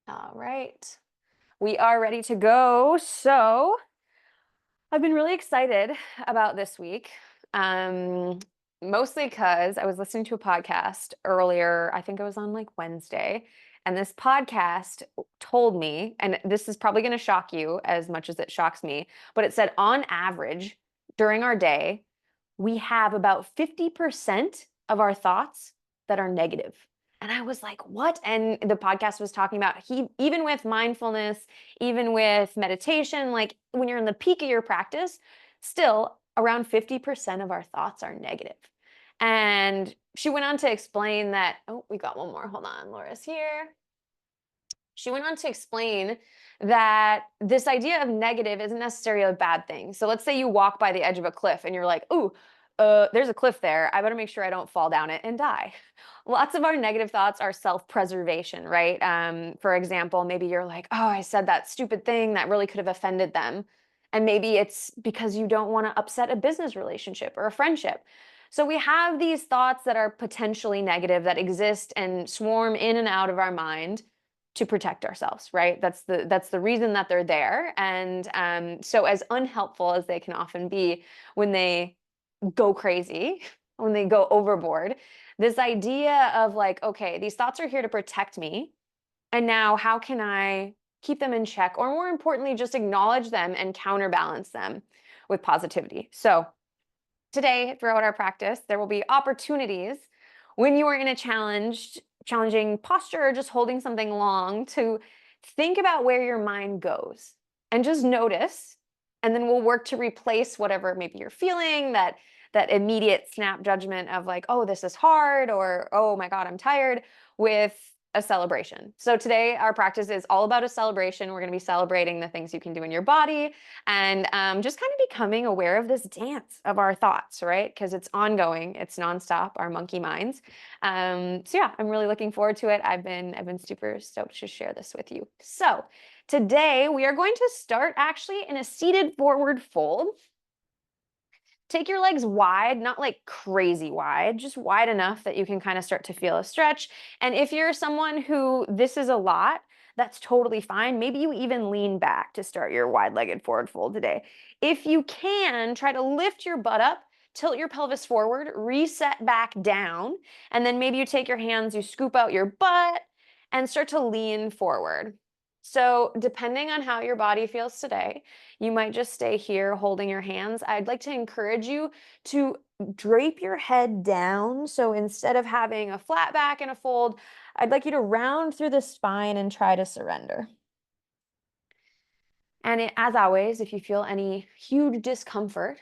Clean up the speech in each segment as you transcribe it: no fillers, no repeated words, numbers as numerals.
All right. We are ready to go. So I've been really excited about this week. Um, Mostly because I was listening to a podcast earlier. I think it was on like Wednesday. And this podcast told me, and this is probably going to shock you as much as it shocks me, but it said on average during our day, we have about 50% of our thoughts that are negative. And I was like, what? And the podcast was talking about even with mindfulness, even with meditation, like when you're in the peak of your practice, still around 50% of our thoughts are negative. And she went on to explain that, oh, we got one more. Hold on, Laura's here. She went on to explain that this idea of negative isn't necessarily a bad thing. So let's say you walk by the edge of a cliff and you're like, ooh, there's a cliff there. I better make sure I don't fall down it and die. Lots of our negative thoughts are self-preservation, right? For example, maybe you're like, oh, I said that stupid thing that really could have offended them. And maybe it's because you don't want to upset a business relationship or a friendship. So we have these thoughts that are potentially negative that exist and swarm in and out of our mind to protect ourselves, right? That's the reason that they're there. And so as unhelpful as they can often be when they go crazy, when they go overboard, this idea of like, okay, these thoughts are here to protect me, and now how can I keep them in check, or more importantly, just acknowledge them and counterbalance them with positivity. So today, throughout our practice, there will be opportunities when you are in a challenging posture or just holding something long to think about where your mind goes and just notice. And then we'll work to replace whatever maybe you're feeling, that immediate snap judgment of like, oh, this is hard, or oh my God, I'm tired, with a celebration. So today, our practice is all about a celebration. We're going to be celebrating the things you can do in your body, and just kind of becoming aware of this dance of our thoughts, right? Because it's ongoing, it's nonstop, our monkey minds. So yeah, I'm really looking forward to it. I've been super stoked to share this with you. So today we are going to start actually in a seated forward fold. Take your legs wide, not like crazy wide, just wide enough that you can kind of start to feel a stretch. And if you're someone who this is a lot, that's totally fine. Maybe you even lean back to start your wide-legged forward fold today. If you can, try to lift your butt up, tilt your pelvis forward, reset back down, and then maybe you take your hands, you scoop out your butt and start to lean forward. So depending on how your body feels today, you might just stay here holding your hands. I'd like to encourage you to drape your head down. So instead of having a flat back and a fold, I'd like you to round through the spine and try to surrender. And as always, if you feel any huge discomfort,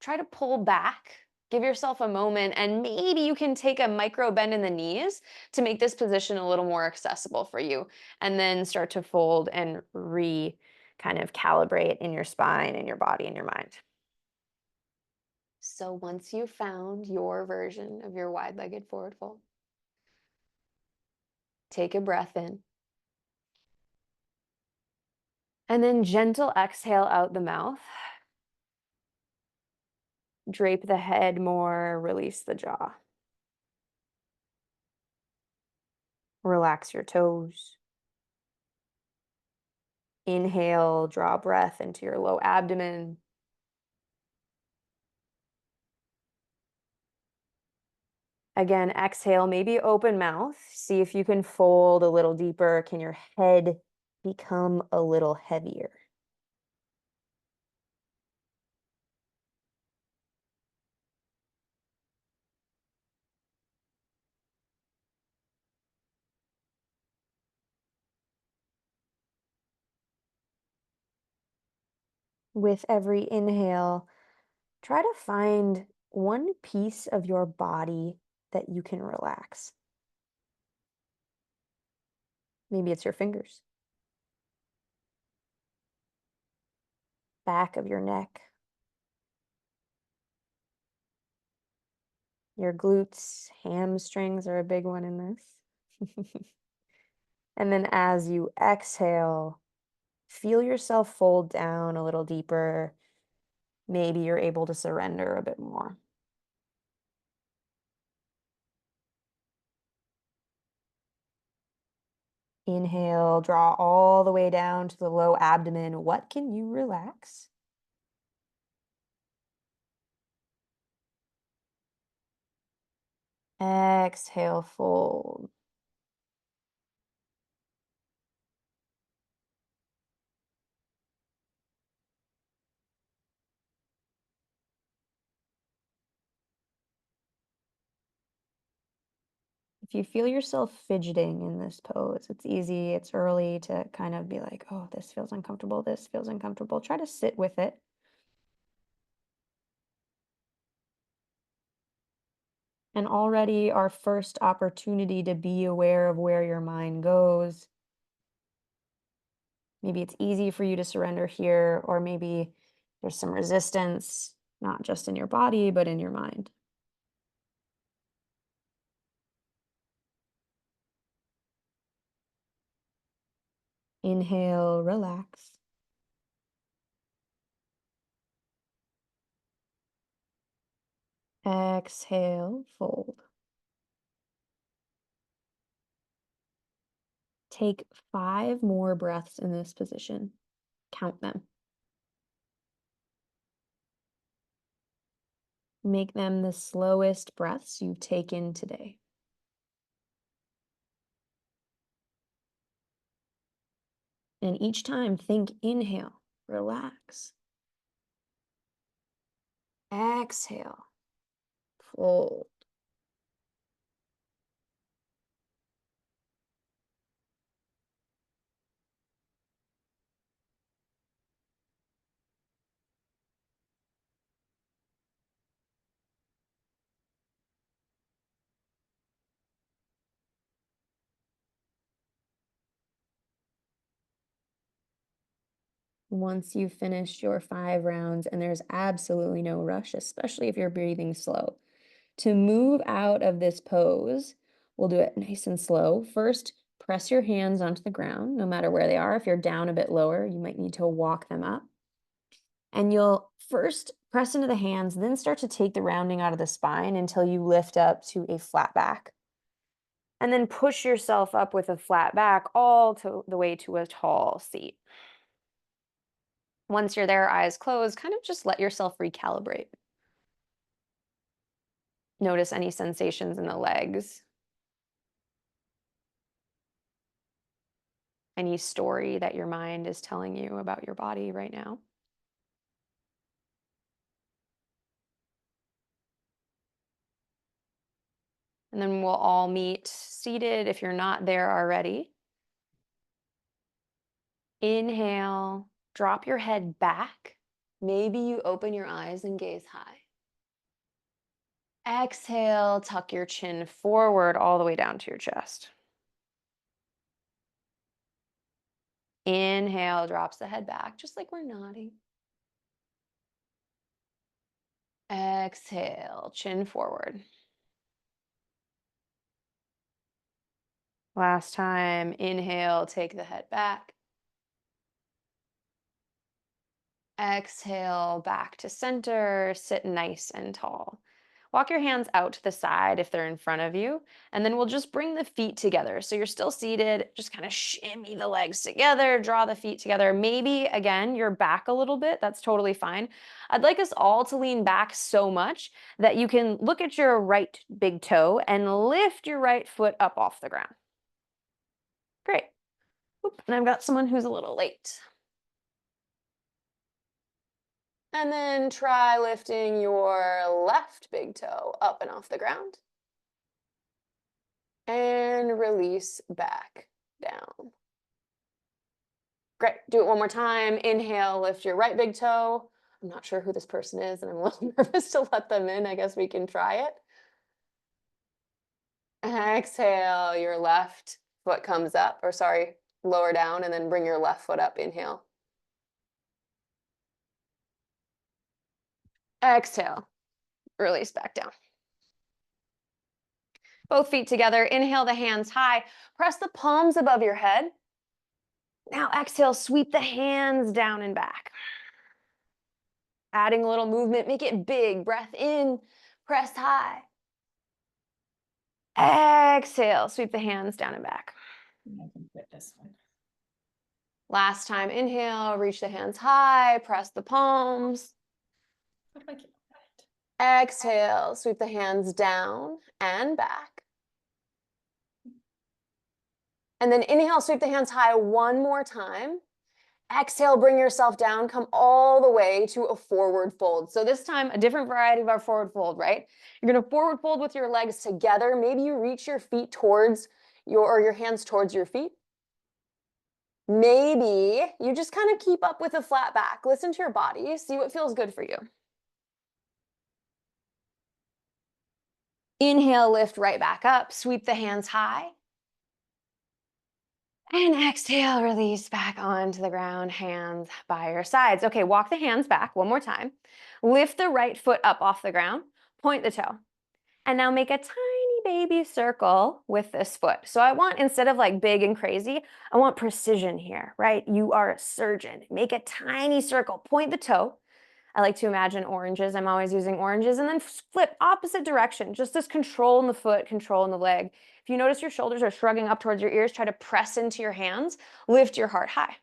try to pull back. Give yourself a moment, and maybe you can take a micro bend in the knees to make this position a little more accessible for you. And then start to fold and kind of calibrate in your spine and your body and your mind. So once you've found your version of your wide-legged forward fold, take a breath in. And then gentle exhale out the mouth. Drape the head more, release the jaw. Relax your toes. Inhale, draw breath into your low abdomen. Again, exhale, maybe open mouth. See if you can fold a little deeper. Can your head become a little heavier? With every inhale, try to find one piece of your body that you can relax. Maybe it's your fingers, back of your neck, your glutes, hamstrings are a big one in this. And then as you exhale, feel yourself fold down a little deeper. Maybe you're able to surrender a bit more. Inhale, draw all the way down to the low abdomen. What can you relax? Exhale, fold. If you feel yourself fidgeting in this pose, it's easy, it's early to kind of be like, oh, this feels uncomfortable, this feels uncomfortable. Try to sit with it. And already our first opportunity to be aware of where your mind goes. Maybe it's easy for you to surrender here, or maybe there's some resistance, not just in your body, but in your mind. Inhale, relax. Exhale, fold. Take 5 more breaths in this position. Count them. Make them the slowest breaths you've taken today. And each time, think inhale, relax. Exhale, fold. Once you've finished your 5 rounds, and there's absolutely no rush, especially if you're breathing slow. To move out of this pose, we'll do it nice and slow. First, press your hands onto the ground, no matter where they are. If you're down a bit lower, you might need to walk them up. And you'll first press into the hands, then start to take the rounding out of the spine until you lift up to a flat back. And then push yourself up with a flat back all to the way to a tall seat. Once you're there, eyes closed, kind of just let yourself recalibrate. Notice any sensations in the legs, any story that your mind is telling you about your body right now. And then we'll all meet seated if you're not there already. Inhale, drop your head back. Maybe you open your eyes and gaze high. Exhale, tuck your chin forward all the way down to your chest. Inhale, drops the head back, just like we're nodding. Exhale, chin forward. Last time, inhale, take the head back. Exhale, back to center, sit nice and tall. Walk your hands out to the side if they're in front of you, and then we'll just bring the feet together. So you're still seated, just kind of shimmy the legs together, draw the feet together. Maybe, again, you're back a little bit. That's totally fine. I'd like us all to lean back so much that you can look at your right big toe and lift your right foot up off the ground. Great. Oop, and I've got someone who's a little late. And then try lifting your left big toe up and off the ground. And release back down. Great. Do it one more time. Inhale, lift your right big toe. I'm not sure who this person is, and I'm a little nervous to let them in. I guess we can try it. Exhale, your left foot comes up, or sorry, lower down, and then bring your left foot up. Inhale. Exhale, release back down. Both feet together. Inhale the hands high. Press the palms above your head. Now exhale, sweep the hands down and back. Adding a little movement, make it big. Breath in, press high. Exhale, sweep the hands down and back. I can quit this one. Last time, inhale, reach the hands high, press the palms. How do I keep it? Exhale, sweep the hands down and back. And then inhale, sweep the hands high one more time. Exhale, bring yourself down, come all the way to a forward fold. So this time, a different variety of our forward fold, right? You're gonna forward fold with your legs together. Maybe you reach your feet towards your hands towards your feet. Maybe you just kind of keep up with a flat back. Listen to your body, see what feels good for you. Inhale, lift right back up, sweep the hands high. And exhale, release back onto the ground, hands by your sides. Okay, walk the hands back one more time. Lift the right foot up off the ground, point the toe. And now make a tiny baby circle with this foot. So I want, instead of like big and crazy, I want precision here, right? You are a surgeon. Make a tiny circle, point the toe. I like to imagine oranges. I'm always using oranges, and then flip opposite direction. Just this control in the foot, control in the leg. If you notice your shoulders are shrugging up towards your ears, try to press into your hands. Lift your heart high.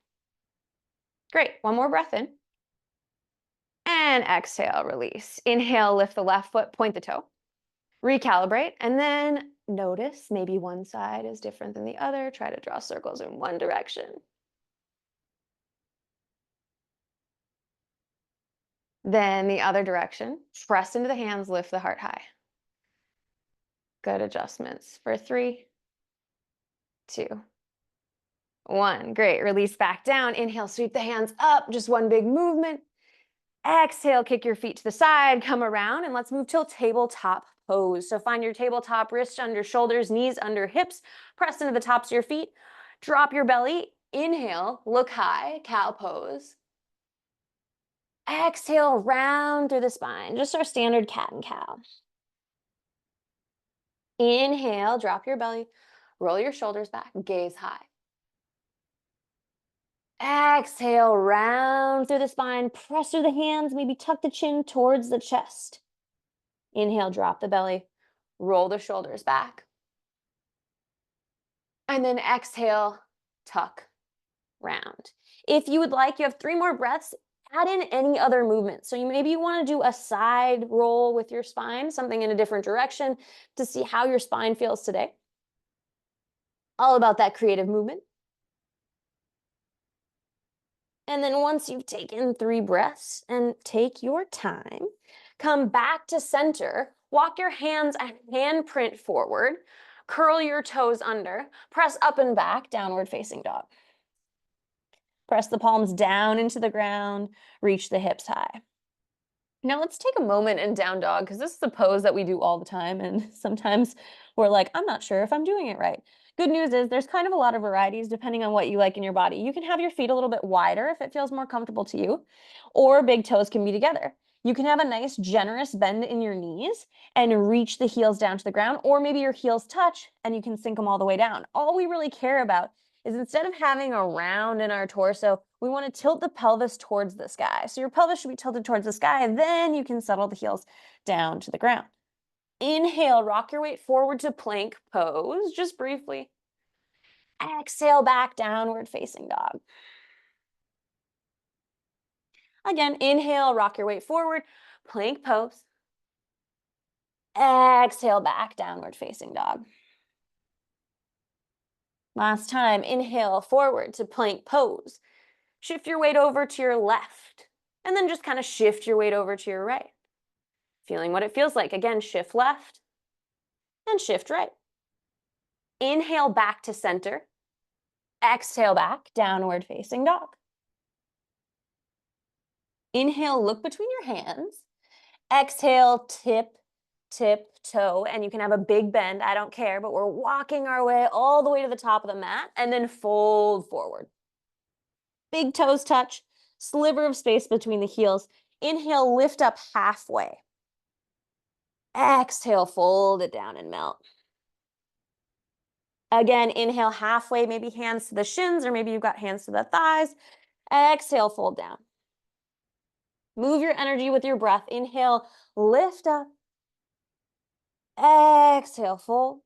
Great. One more breath in. And exhale, release. Inhale, lift the left foot, point the toe. Recalibrate, and then notice maybe one side is different than the other. Try to draw circles in one direction. Then the other direction. Press into the hands, lift the heart high. Good adjustments for 3, 2, 1. Great. Release back down. Inhale, sweep the hands up. Just one big movement. Exhale, kick your feet to the side, come around, and let's move to a tabletop pose. So find your tabletop, wrists under shoulders, knees under hips. Press into the tops of your feet. Drop your belly. Inhale, look high, cow pose. Exhale, round through the spine. Just our standard cat and cow. Inhale, drop your belly, roll your shoulders back, gaze high. Exhale, round through the spine, press through the hands, maybe tuck the chin towards the chest. Inhale, drop the belly, roll the shoulders back. And then exhale, tuck, round. If you would like, you have 3 more breaths, add in any other movement. So maybe you want to do a side roll with your spine, something in a different direction to see how your spine feels today. All about that creative movement. And then once you've taken 3 breaths and take your time, come back to center, walk your hands a handprint forward, curl your toes under, press up and back, downward facing dog. Press the palms down into the ground, reach the hips high. Now let's take a moment in down dog, because this is a pose that we do all the time, and sometimes we're like, I'm not sure if I'm doing it right. Good news is there's kind of a lot of varieties depending on what you like in your body. You can have your feet a little bit wider if it feels more comfortable to you, or big toes can be together. You can have a nice generous bend in your knees and reach the heels down to the ground, or maybe your heels touch and you can sink them all the way down. All we really care about is, instead of having a round in our torso, we want to tilt the pelvis towards the sky. So your pelvis should be tilted towards the sky, and then you can settle the heels down to the ground. Inhale, rock your weight forward to plank pose, just briefly. Exhale, back, downward facing dog. Again, inhale, rock your weight forward, plank pose. Exhale, back, downward facing dog. Last time, inhale, forward to plank pose. Shift your weight over to your left, and then just kind of shift your weight over to your right. Feeling what it feels like. Again, shift left and shift right. Inhale back to center. Exhale back, downward facing dog. Inhale, look between your hands. Exhale, tip, tip, toe, and you can have a big bend, I don't care, but we're walking our way all the way to the top of the mat, and then fold forward. Big toes touch, sliver of space between the heels. Inhale, lift up halfway. Exhale, fold it down and melt. Again, inhale halfway, maybe hands to the shins, or maybe you've got hands to the thighs. Exhale, fold down. Move your energy with your breath. Inhale, lift up. Exhale, fold.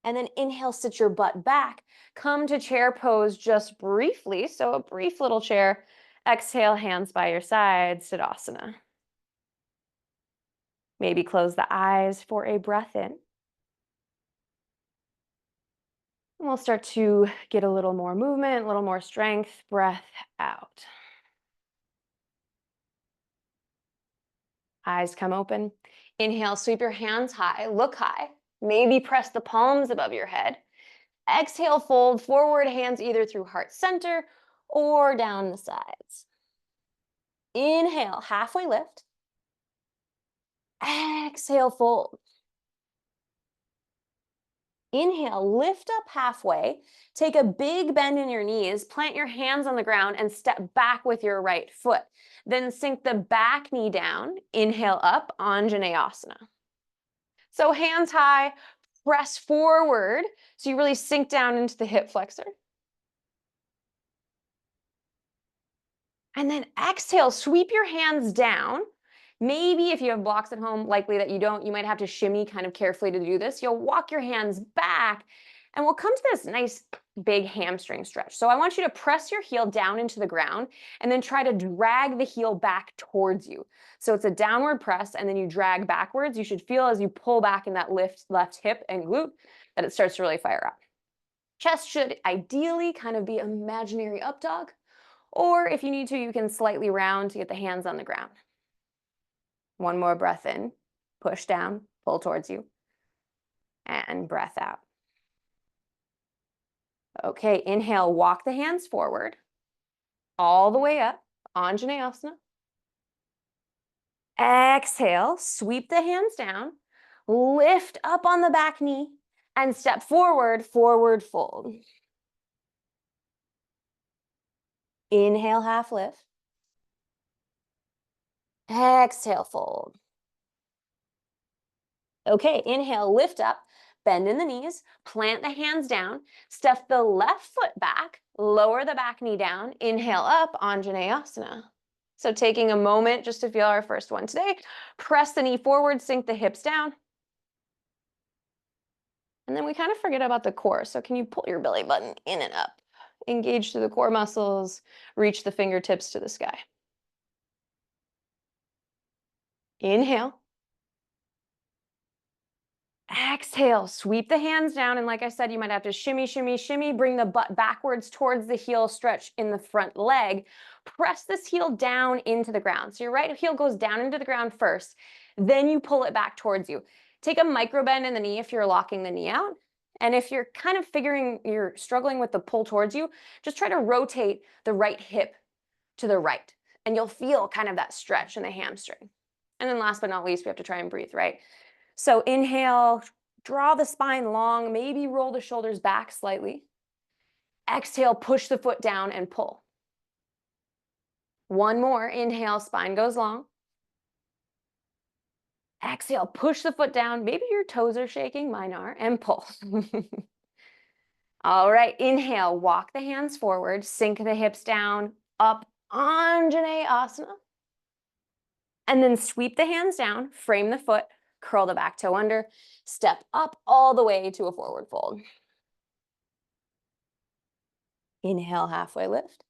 And then inhale, sit your butt back. Come to chair pose just briefly. So a brief little chair. Exhale, hands by your side, Siddhasana. Maybe close the eyes for a breath in. And we'll start to get a little more movement, a little more strength. Breath out. Eyes come open. Inhale, sweep your hands high, look high. Maybe press the palms above your head. Exhale, fold forward, hands either through heart center or down the sides. Inhale, halfway lift. Exhale, fold. Inhale, lift up halfway. Take a big bend in your knees, plant your hands on the ground and step back with your right foot. Then sink the back knee down. Inhale up, Anjaneyasana. So hands high, press forward. So you really sink down into the hip flexor. And then exhale, sweep your hands down. Maybe if you have blocks at home, likely that you don't, you might have to shimmy kind of carefully to do this. You'll walk your hands back and we'll come to this nice big hamstring stretch. So I want you to press your heel down into the ground and then try to drag the heel back towards you. So it's a downward press and then you drag backwards. You should feel as you pull back in that left hip and glute that it starts to really fire up. Chest should ideally kind of be imaginary up dog, or if you need to, you can slightly round to get the hands on the ground. One more breath in, push down, pull towards you, and breath out. Okay, inhale, walk the hands forward, all the way up, Anjaneyasana. Exhale, sweep the hands down, lift up on the back knee, and step forward, forward fold. Inhale, half lift. Exhale, fold. Okay, inhale, lift up, bend in the knees, plant the hands down, step the left foot back, lower the back knee down, inhale up, Anjaneyasana. So taking a moment just to feel our first one today, press the knee forward, sink the hips down. And then we kind of forget about the core. So can you pull your belly button in and up? Engage through the core muscles, reach the fingertips to the sky. Inhale. Exhale, sweep the hands down. And like I said, you might have to shimmy, shimmy, shimmy, bring the butt backwards towards the heel, stretch in the front leg. Press this heel down into the ground. So your right heel goes down into the ground first, then you pull it back towards you. Take a micro bend in the knee if you're locking the knee out. And if you're kind of figuring you're struggling with the pull towards you, just try to rotate the right hip to the right. And you'll feel kind of that stretch in the hamstring. And then last but not least, we have to try and breathe, right? So inhale, draw the spine long, maybe roll the shoulders back slightly. Exhale, push the foot down and pull. One more, inhale, spine goes long. Exhale, push the foot down. Maybe your toes are shaking, mine are, and pull. All right, inhale, walk the hands forward, sink the hips down, up, Anjaneyasana. And then sweep the hands down, frame the foot, curl the back toe under, step up all the way to a forward fold. Inhale, halfway lift.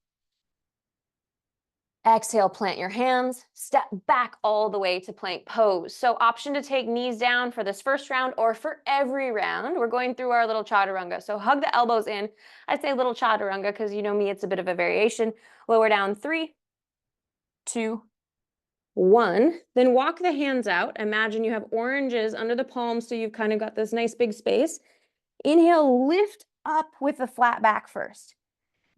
Exhale, plant your hands, step back all the way to plank pose. So option to take knees down for this first round or for every round. We're going through our little chaturanga. So hug the elbows in. I'd say little chaturanga because you know me, it's a bit of a variation. Lower down, 3, 2, 1. Then walk the hands out. Imagine you have oranges under the palms, so you've kind of got this nice big space. Inhale, lift up with the flat back first.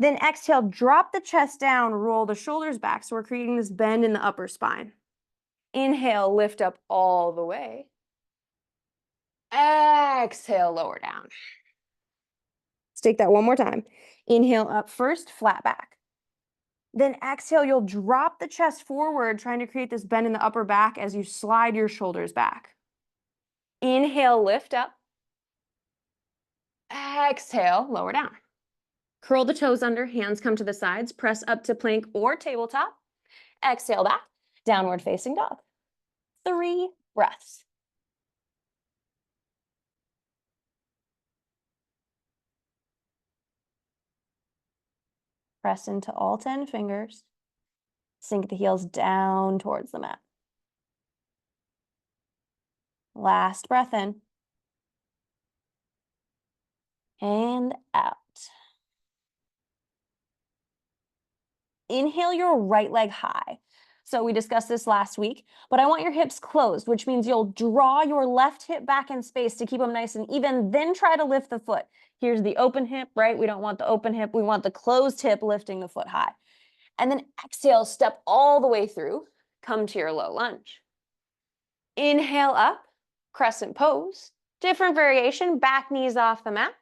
Then exhale, drop the chest down, roll the shoulders back. So we're creating this bend in the upper spine. Inhale, lift up all the way. Exhale, lower down. Let's take that one more time. Inhale up first, flat back. Then exhale, you'll drop the chest forward, trying to create this bend in the upper back as you slide your shoulders back. Inhale, lift up. Exhale, lower down. Curl the toes under, hands come to the sides, press up to plank or tabletop. Exhale back, downward facing dog. 3 breaths. Press into all 10 fingers. Sink the heels down towards the mat. Last breath in. And out. Inhale your right leg high. So we discussed this last week, but I want your hips closed, which means you'll draw your left hip back in space to keep them nice and even, then try to lift the foot. Here's the open hip, right? We don't want the open hip. We want the closed hip lifting the foot high. And then exhale, step all the way through, come to your low lunge. Inhale up, crescent pose. Different variation, back knees off the mat.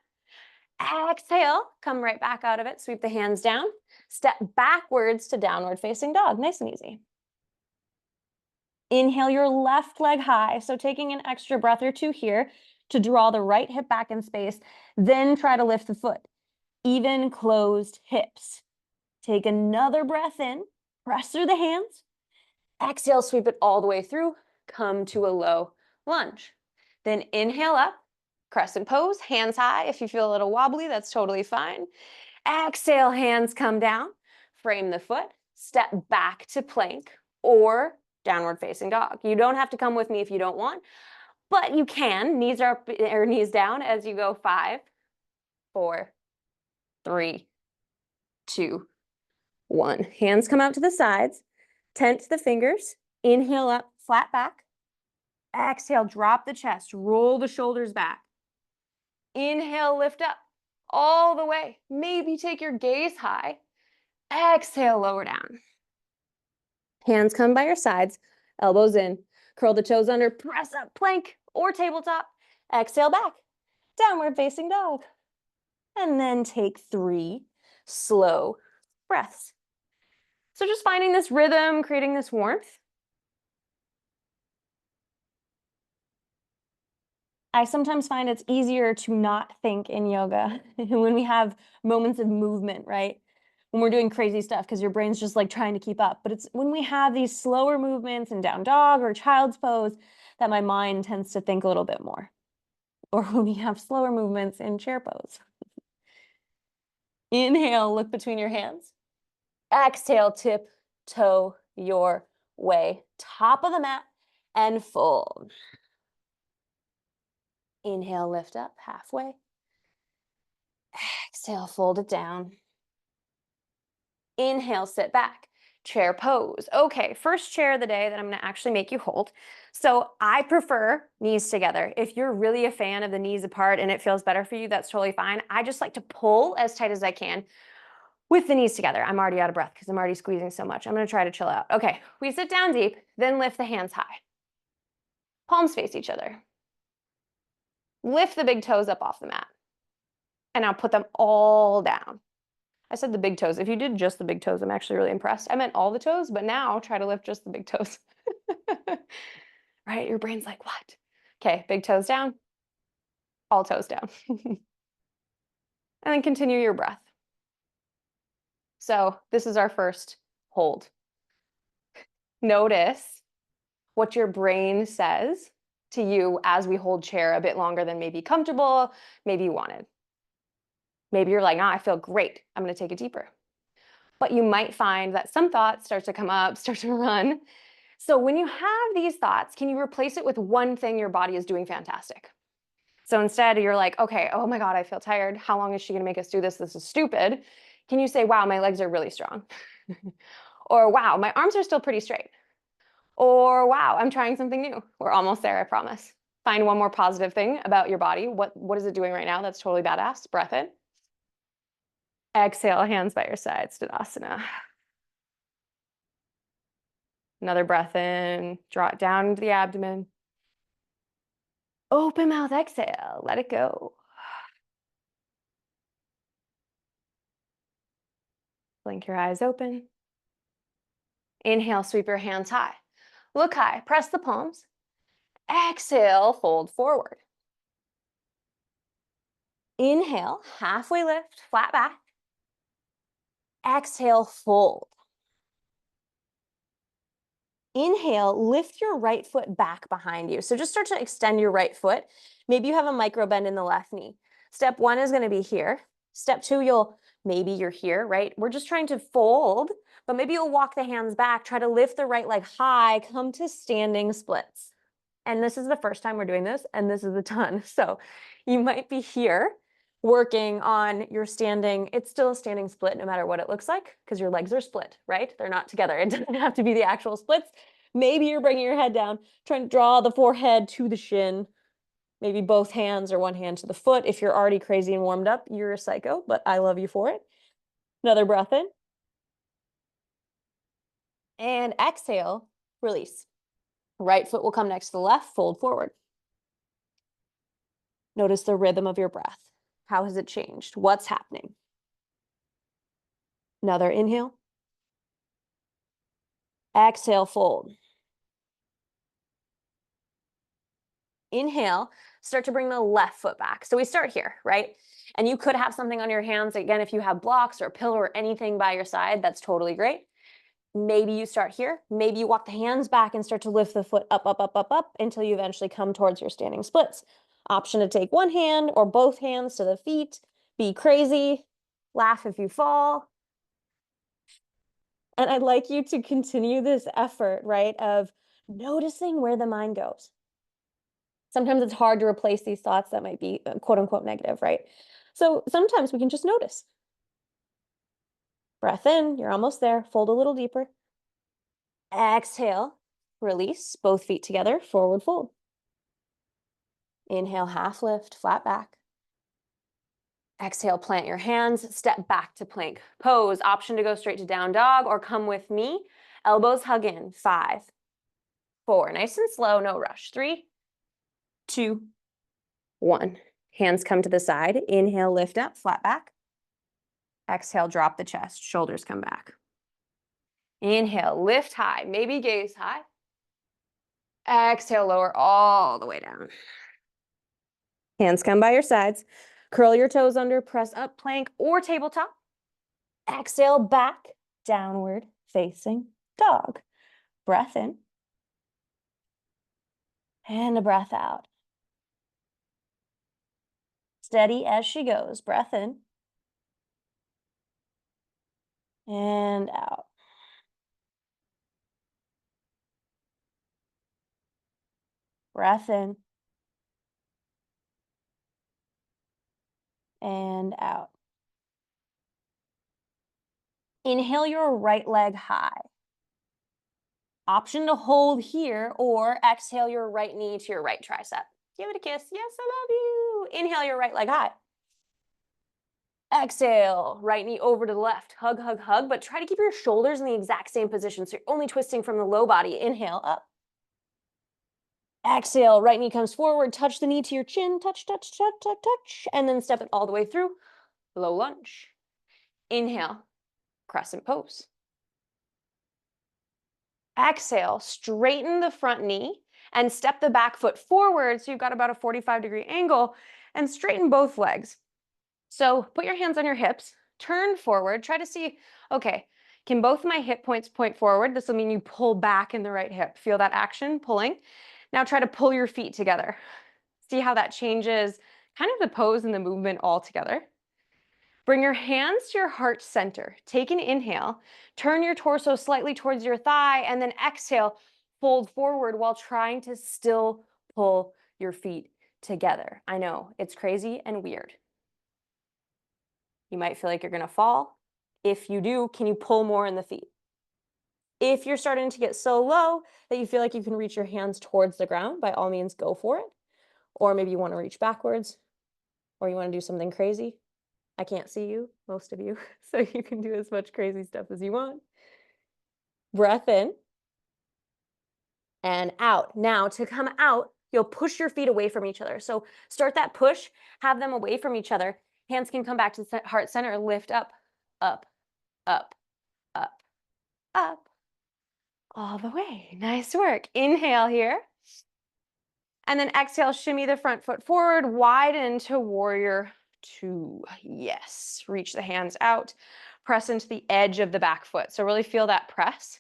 Exhale, come right back out of it, sweep the hands down. Step backwards to downward facing dog, nice and easy. Inhale your left leg high, so taking an extra breath or two here to draw the right hip back in space, then try to lift the foot. Even closed hips. Take another breath in, press through the hands. Exhale, sweep it all the way through, come to a low lunge. Then inhale up, crescent pose, hands high. If you feel a little wobbly, that's totally fine. Exhale, hands come down, frame the foot, step back to plank or downward facing dog. You don't have to come with me if you don't want, but you can. Knees are up or knees down as you go. 5, 4, 3, 2, 1. Hands come out to the sides, tent the fingers, inhale up, flat back. Exhale, drop the chest, roll the shoulders back. Inhale, lift up all the way. Maybe take your gaze high. Exhale, lower down. Hands come by your sides, elbows in. Curl the toes under, press up, plank or tabletop. Exhale back, downward facing dog. And then take 3 slow breaths. So just finding this rhythm, creating this warmth. I sometimes find it's easier to not think in yoga when we have moments of movement, right? When we're doing crazy stuff because your brain's just like trying to keep up. But it's when we have these slower movements in down dog or child's pose that my mind tends to think a little bit more. Or when we have slower movements in chair pose. Inhale, look between your hands. Exhale, tiptoe your way. Top of the mat and fold. Inhale, lift up halfway. Exhale, fold it down. Inhale, sit back. Chair pose. Okay, first chair of the day that I'm going to actually make you hold. So I prefer knees together. If you're really a fan of the knees apart and it feels better for you, that's totally fine. I just like to pull as tight as I can with the knees together. I'm already out of breath because I'm already squeezing so much. I'm going to try to chill out. Okay, we sit down deep, then lift the hands high. Palms face each other. Lift the big toes up off the mat. And now put them all down. I said the big toes. If you did just the big toes, I'm actually really impressed. I meant all the toes, but now try to lift just the big toes. Right? Your brain's like, what? Okay, big toes down, all toes down. And then continue your breath. So this is our first hold. Notice what your brain says to you as we hold chair a bit longer than maybe comfortable, maybe you wanted. Maybe you're like, I feel great. I'm going to take it deeper. But you might find that some thoughts start to come up, start to run. So when you have these thoughts, can you replace it with one thing your body is doing fantastic? So instead you're like, okay, oh my God, I feel tired. How long is she going to make us do this? This is stupid. Can you say, wow, my legs are really strong? Or wow, my arms are still pretty straight. Or wow, I'm trying something new. We're almost there, I promise. Find one more positive thing about your body. What is it doing right now that's totally badass? Breath in. Exhale, hands by your side, Tadasana. Another breath in, draw it down into the abdomen. Open mouth, exhale, let it go. Blink your eyes open. Inhale, sweep your hands high. Look high, press the palms. Exhale, fold forward. Inhale, halfway lift, flat back. Exhale, fold. Inhale, lift your right foot back behind you. So just start to extend your right foot. Maybe you have a micro bend in the left knee. Step 1 is going to be here. Step 2, maybe you're here, right? We're just trying to fold, but maybe you'll walk the hands back, try to lift the right leg high, come to standing splits. And this is the first time we're doing this, and this is a ton. So you might be here working on your standing. It's still a standing split no matter what it looks like, because your legs are split, right? They're not together. It doesn't have to be the actual splits. Maybe you're bringing your head down, trying to draw the forehead to the shin, maybe both hands or one hand to the foot. If you're already crazy and warmed up, you're a psycho, but I love you for it. Another breath in. And exhale, release. Right foot will come next to the left, fold forward. Notice the rhythm of your breath. How has it changed? What's happening? Another inhale. Exhale, fold. Inhale, start to bring the left foot back. So we start here, right? And you could have something on your hands. Again, if you have blocks or a pillow or anything by your side, that's totally great. Maybe you start here. Maybe you walk the hands back and start to lift the foot up, up, up, up, up until you eventually come towards your standing splits. Option to take one hand or both hands to the feet. Be crazy. Laugh if you fall. And I'd like you to continue this effort, right, of noticing where the mind goes. Sometimes it's hard to replace these thoughts that might be quote unquote negative, right? So sometimes we can just notice. Breath in, you're almost there. Fold a little deeper. Exhale, release, both feet together, forward fold. Inhale, half lift, flat back. Exhale, plant your hands, step back to plank pose. Option to go straight to down dog or come with me. Elbows hug in, 5, 4, nice and slow, no rush. 3, 2, 1. Hands come to the side. Inhale, lift up, flat back. Exhale, drop the chest, shoulders come back. Inhale, lift high, maybe gaze high. Exhale, lower all the way down. Hands come by your sides. Curl your toes under, press up, plank or tabletop. Exhale, back, downward facing dog. Breath in. And a breath out. Steady as she goes. Breath in. And out. Breath in. And out. Inhale your right leg high. Option to hold here or exhale your right knee to your right tricep. Give it a kiss. Yes, I love you. Inhale your right leg high. Exhale, right knee over to the left. Hug, hug, hug, but try to keep your shoulders in the exact same position. So you're only twisting from the low body. Inhale, up. Exhale, right knee comes forward. Touch the knee to your chin. Touch, touch, touch, touch, touch. And then step it all the way through. Low lunge. Inhale, crescent pose. Exhale, straighten the front knee and step the back foot forward so you've got about a 45-degree angle and straighten both legs. So put your hands on your hips, turn forward, try to see, okay, can both my hip points point forward? This will mean you pull back in the right hip. Feel that action, pulling. Now try to pull your feet together. See how that changes kind of the pose and the movement all together. Bring your hands to your heart center. Take an inhale, turn your torso slightly towards your thigh, and then exhale, fold forward while trying to still pull your feet together. I know, it's crazy and weird. You might feel like you're gonna fall. If you do, can you pull more in the feet? If you're starting to get so low that you feel like you can reach your hands towards the ground, by all means, go for it. Or maybe you wanna reach backwards, or you wanna do something crazy. I can't see you, most of you, so you can do as much crazy stuff as you want. Breath in and out. Now to come out, you'll push your feet away from each other. So start that push, have them away from each other. Hands can come back to the heart center, lift up, up, up, up, up, all the way. Nice work. Inhale here. And then exhale, shimmy the front foot forward, widen to warrior 2. Yes, reach the hands out, press into the edge of the back foot. So really feel that press.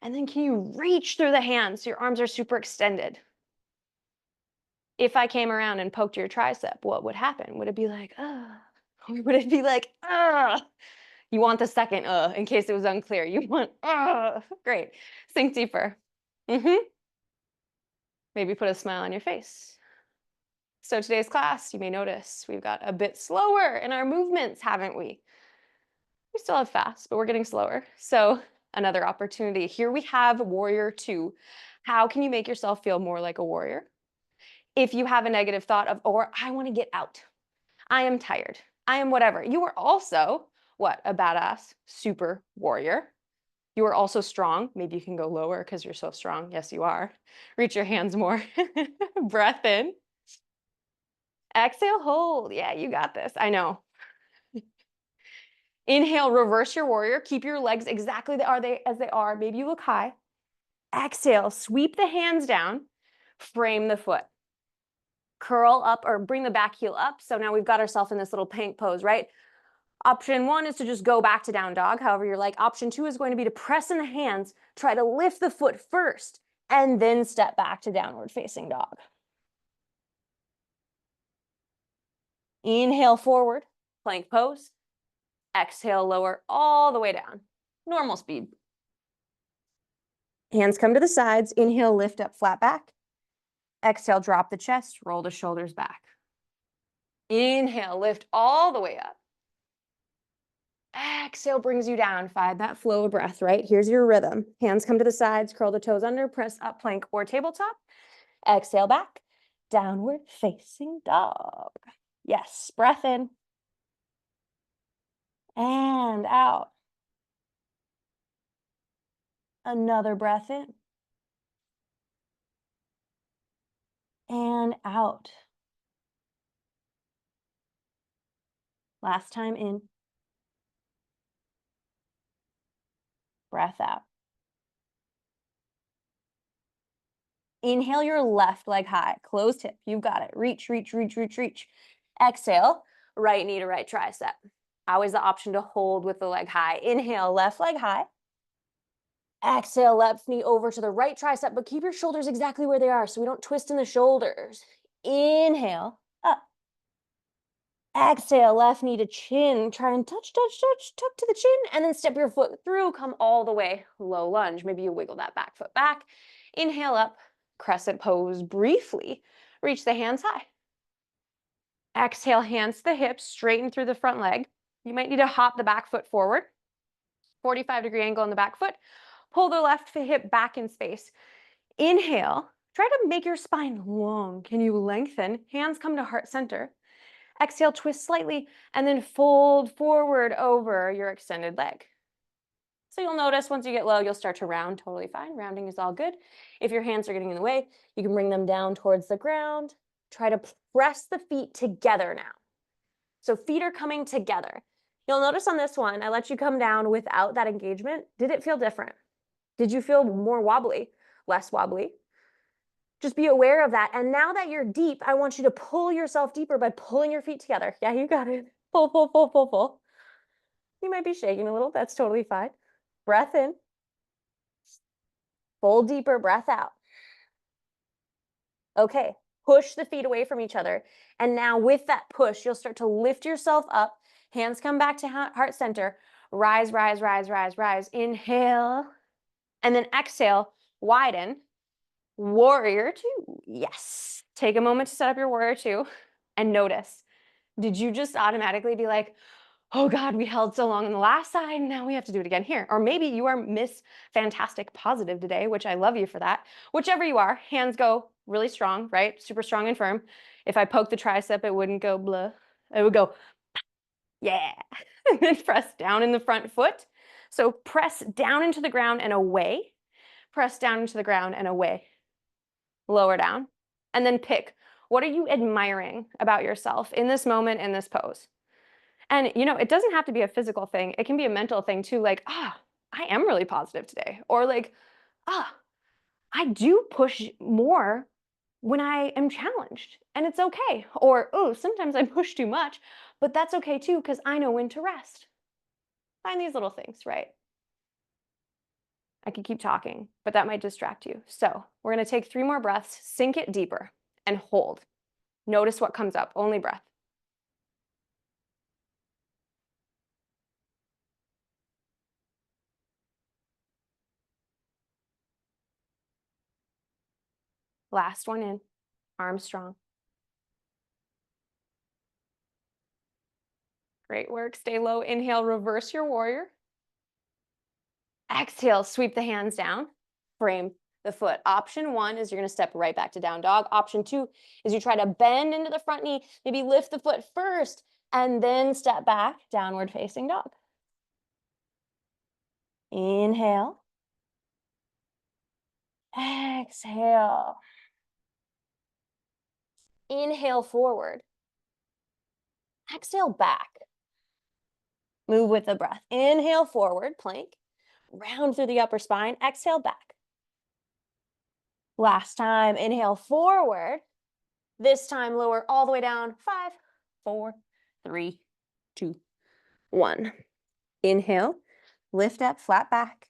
And then can you reach through the hands so your arms are super extended? If I came around and poked your tricep, what would happen? Would it be like, oh, Or would it be like, you want the second in case it was unclear. You want, great. Sink deeper. Maybe put a smile on your face. So today's class, you may notice we've got a bit slower in our movements, haven't we? We still have fast, but we're getting slower. So another opportunity. Here we have warrior 2. How can you make yourself feel more like a warrior? If you have a negative thought of, or I want to get out, I am tired, I am whatever, you are also what? A badass super warrior. You are also strong. Maybe you can go lower because you're so strong. Yes, you are. Reach your hands more. Breath in. Exhale, hold. Yeah, you got this. I know. Inhale, reverse your warrior. Keep your legs exactly as they are. Maybe you look high. Exhale, sweep the hands down. Frame the foot. Curl up or bring the back heel up. So now we've got ourselves in this little plank pose, right? Option 1 is to just go back to down dog, however you're like. Option 2 is going to be to press in the hands, try to lift the foot first, and then step back to downward facing dog. Inhale forward, plank pose. Exhale, lower all the way down. Normal speed. Hands come to the sides. Inhale, lift up, flat back. Exhale, drop the chest, roll the shoulders back. Inhale, lift all the way up. Exhale brings you down. Find that flow of breath, right? Here's your rhythm. Hands come to the sides, curl the toes under, press up, plank or tabletop. Exhale back, downward facing dog. Yes, breath in. And out. Another breath in. And out. Last time in. Breath out. Inhale your left leg high, closed hip. You've got it. Reach, reach, reach, reach, reach. Exhale, right knee to right tricep. Always the option to hold with the leg high. Inhale, left leg high. Exhale, left knee over to the right tricep, but keep your shoulders exactly where they are so we don't twist in the shoulders. Inhale, up. Exhale, left knee to chin. Try and touch, touch, touch, tuck to the chin, and then step your foot through. Come all the way, low lunge. Maybe you wiggle that back foot back. Inhale up, crescent pose briefly. Reach the hands high. Exhale, hands to the hips, straighten through the front leg. You might need to hop the back foot forward. 45-degree angle in the back foot. Pull the left hip back in space. Inhale, try to make your spine long. Can you lengthen? Hands come to heart center. Exhale, twist slightly, and then fold forward over your extended leg. So you'll notice once you get low, you'll start to round, totally fine. Rounding is all good. If your hands are getting in the way, you can bring them down towards the ground. Try to press the feet together now. So feet are coming together. You'll notice on this one, I let you come down without that engagement. Did it feel different? Did you feel more wobbly, less wobbly? Just be aware of that. And now that you're deep, I want you to pull yourself deeper by pulling your feet together. Yeah, you got it. Pull, pull, pull, pull, pull. You might be shaking a little. That's totally fine. Breath in. Pull deeper, breath out. Okay, push the feet away from each other. And now with that push, you'll start to lift yourself up. Hands come back to heart center. Rise, rise, rise, rise, rise. Inhale. And then exhale, widen. Warrior 2. Yes. Take a moment to set up your warrior 2 and notice. Did you just automatically be like, oh God, we held so long on the last side, now we have to do it again here? Or maybe you are Miss Fantastic Positive today, which I love you for that. Whichever you are, hands go really strong, right? Super strong and firm. If I poke the tricep, it wouldn't go blah. It would go, yeah. And then press down in the front foot. So press down into the ground and away. Press down into the ground and away. Lower down. And then pick, what are you admiring about yourself in this moment, in this pose? And, you know, it doesn't have to be a physical thing. It can be a mental thing too, like, I am really positive today. Or like, I do push more when I am challenged and it's okay. Or, oh, sometimes I push too much, but that's okay too because I know when to rest. Find these little things, right? I could keep talking, but that might distract you. So we're going to take 3 more breaths, sink it deeper, and hold. Notice what comes up, only breath. Last one in, arms strong. Great work, stay low. Inhale, reverse your warrior. Exhale, sweep the hands down, frame the foot. Option one is you're gonna step right back to down dog. Option two is you try to bend into the front knee, maybe lift the foot first, and then step back, downward facing dog. Inhale. Exhale. Inhale forward. Exhale back. Move with the breath. Inhale forward, plank. Round through the upper spine. Exhale back. Last time, inhale forward. This time, lower all the way down. 5, 4, 3, 2, 1. Inhale, lift up, flat back.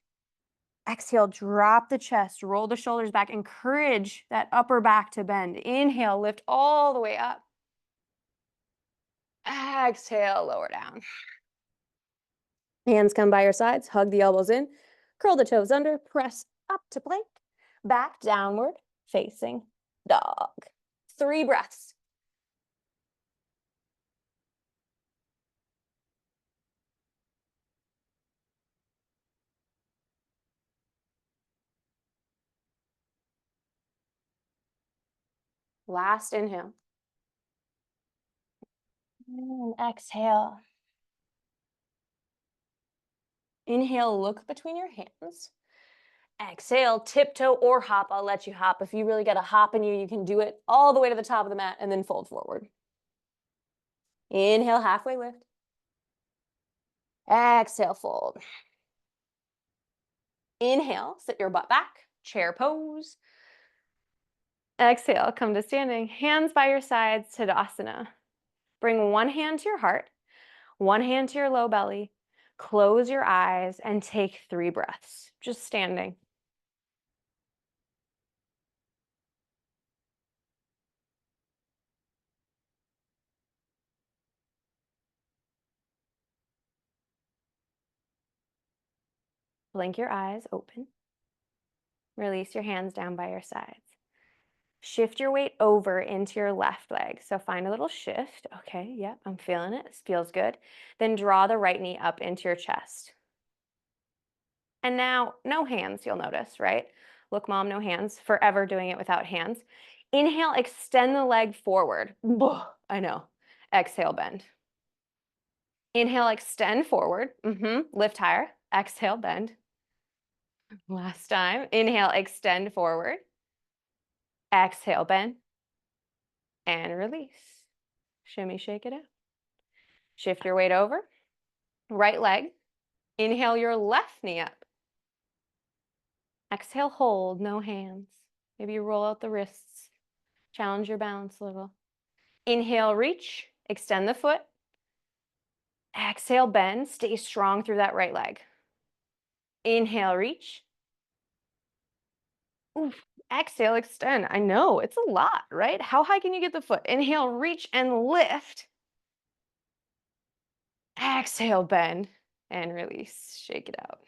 Exhale, drop the chest, roll the shoulders back, encourage that upper back to bend. Inhale, lift all the way up. Exhale, lower down. Hands come by your sides, hug the elbows in, curl the toes under, press up to plank, back downward, facing dog. 3 breaths. Last inhale. And exhale. Inhale, look between your hands. Exhale, tiptoe or hop. I'll let you hop. If you really got a hop in you, you can do it all the way to the top of the mat and then fold forward. Inhale, halfway lift. Exhale, fold. Inhale, sit your butt back, chair pose. Exhale, come to standing. Hands by your sides, Tadasana. Bring one hand to your heart, one hand to your low belly. Close your eyes and take 3 breaths, just standing. Blink your eyes open. Release your hands down by your sides. Shift your weight over into your left leg. So find a little shift. Okay, yep, I'm feeling it. This feels good. Then draw the right knee up into your chest. And now, no hands, you'll notice, right? Look, mom, no hands. Forever doing it without hands. Inhale, extend the leg forward. I know. Exhale, bend. Inhale, extend forward. Lift higher. Exhale, bend. Last time. Inhale, extend forward. Exhale, bend. And release. Shimmy, shake it out. Shift your weight over. Right leg. Inhale your left knee up. Exhale, hold, no hands. Maybe you roll out the wrists. Challenge your balance a little. Inhale, reach. Extend the foot. Exhale, bend. Stay strong through that right leg. Inhale, reach. Oof. Exhale, extend. I know, it's a lot, right? How high can you get the foot? Inhale, reach and lift. Exhale, bend and release. Shake it out.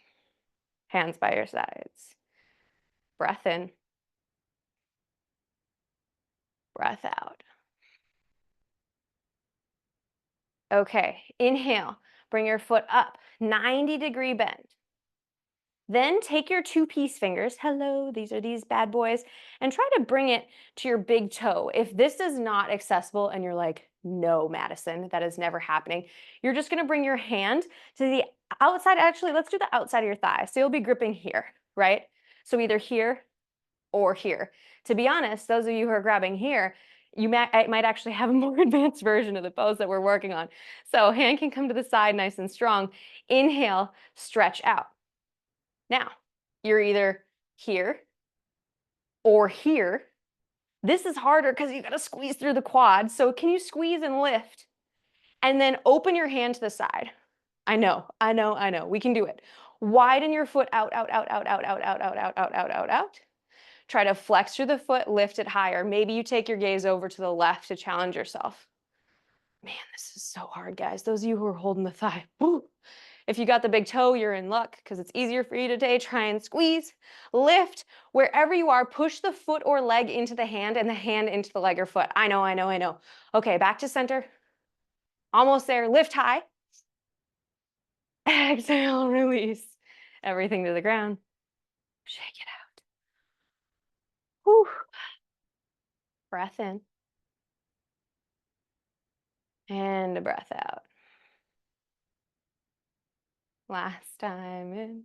Hands by your sides. Breath in. Breath out. Okay, inhale. Bring your foot up, 90-degree bend. Then take your 2 peace fingers, hello, these are these bad boys, and try to bring it to your big toe. If this is not accessible and you're like, no, Madison, that is never happening, you're just gonna bring your hand to the outside. Actually, let's do the outside of your thigh. So you'll be gripping here, right? So either here or here. To be honest, those of you who are grabbing here, I might actually have a more advanced version of the pose that we're working on. So hand can come to the side nice and strong. Inhale, stretch out. Now, you're either here or here. This is harder because you got to squeeze through the quad. So can you squeeze and lift? And then open your hand to the side. I know. We can do it. Widen your foot out, out, out, out, out, out, out, out, out, out, out, out, out. Try to flex through the foot, lift it higher. Maybe you take your gaze over to the left to challenge yourself. Man, this is so hard, guys. Those of you who are holding the thigh. Woo. If you got the big toe, you're in luck because it's easier for you today. Try and squeeze, lift. Wherever you are, push the foot or leg into the hand and the hand into the leg or foot. I know, I know, I know. Okay, back to center. Almost there. Lift high. Exhale, release everything to the ground. Shake it out. Whew. Breath in. And a breath out. Last time in.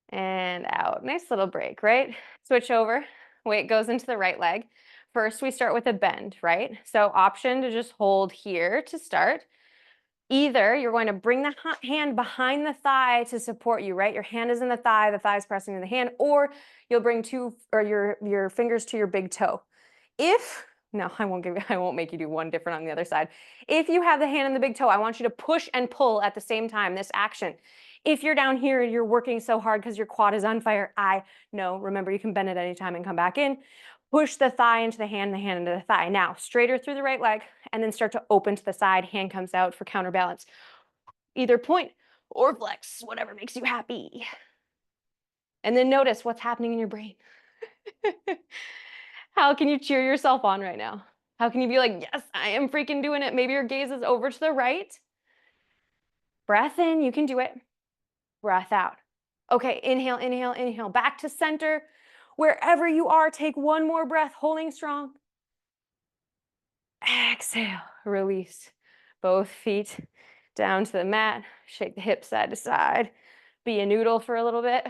And out. Nice little break, right? Switch over. Weight goes into the right leg. First, we start with a bend, right? So option to just hold here to start. Either you're going to bring the hand behind the thigh to support you, right? Your hand is in the thigh is pressing in the hand, or you'll bring your fingers to your big toe. No, I won't make you do one different on the other side. If you have the hand in the big toe, I want you to push and pull at the same time, this action. If you're down here and you're working so hard because your quad is on fire, I know, remember you can bend at any time and come back in. Push the thigh into the hand into the thigh. Now, straighter through the right leg, and then start to open to the side, hand comes out for counterbalance. Either point or flex, whatever makes you happy. And then notice what's happening in your brain. How can you cheer yourself on right now? How can you be like, yes, I am freaking doing it? Maybe your gaze is over to the right. Breath in, you can do it. Breath out. Okay, inhale, inhale, inhale. Back to center. Wherever you are, take one more breath, holding strong. Exhale, release. Both feet down to the mat. Shake the hips side to side. Be a noodle for a little bit.